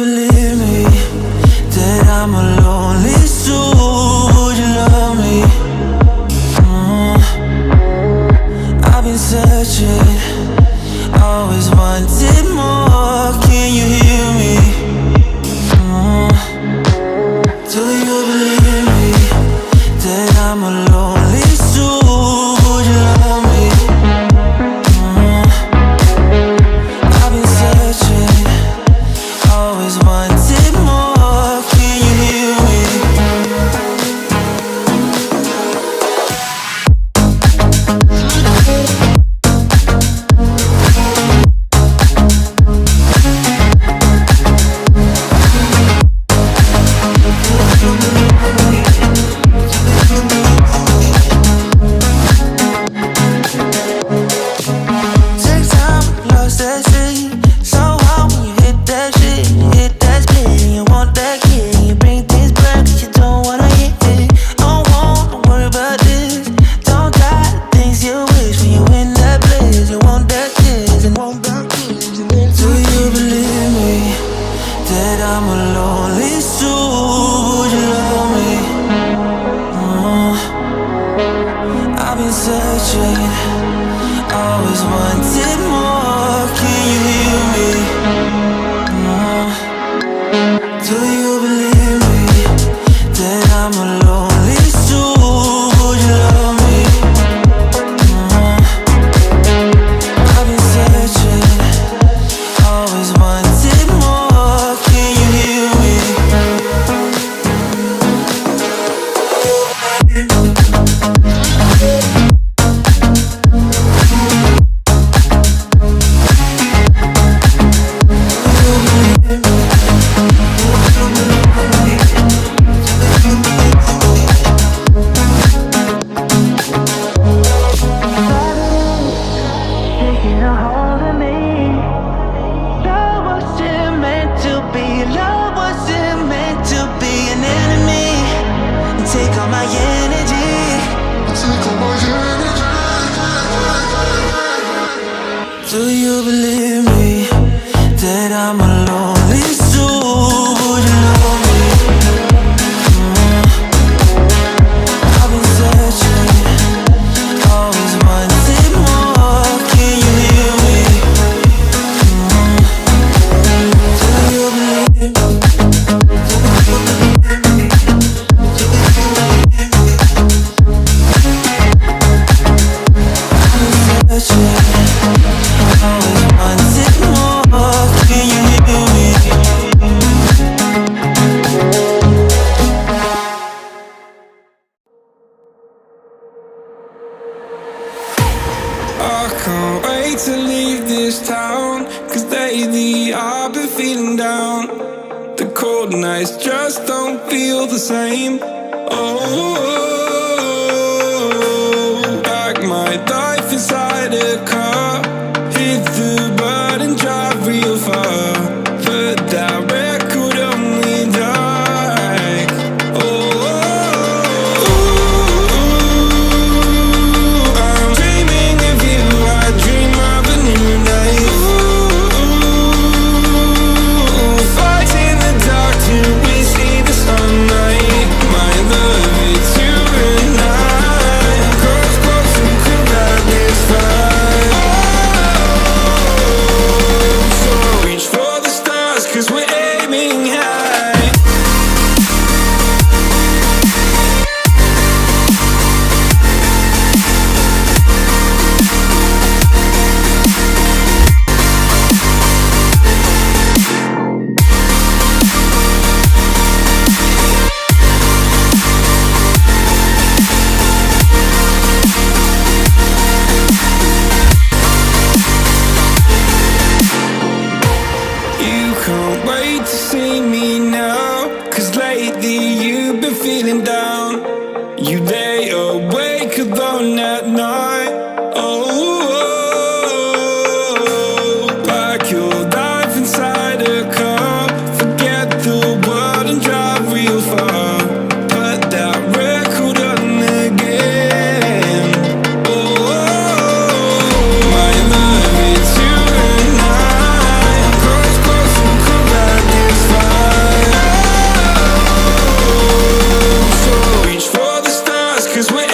believe me that I'm a lonely soul? Would you love me? I've been searching, always wanted more. Can you hear me? Do you believe me that I'm a lonely soul? Would you love me? I've been searching, always wanted more. Can you hear me? Take time, lost that shit. So hard when you hit that shit. You hit that split and you want that kid. You bring things back 'cause you don't wanna hit it. Don't wanna worry about this. Don't die the things you wish when you in that place. You want that kiss and want that kiss. Do you believe me that I'm a lonely soul? Would you love me? I've been searching, always wanted more. Can you hear me? Do you believe me that I'm a lonely soul? Would you love me? I've been searching, always wanted more. Can you hear me? Taking a hold of me. Love wasn't meant to be. Love wasn't meant to be an enemy. And take all my energy. Do you believe me that I'm a lonely soul? Would you love me? I've been searching, always wanted more. Can you hear me? Do you believe me? I've been searching, always wanted more. Can you hear me? I can't wait to leave this town, 'cause lately I've been feeling down. The cold nights just don't feel the same. Oh, like my life inside a car. Hit the button, drive real far. Put that record on me like, I'm dreaming of you, I dream of a new life. Fight in the dark till we see the sunlight. My love, it's you 'cause we're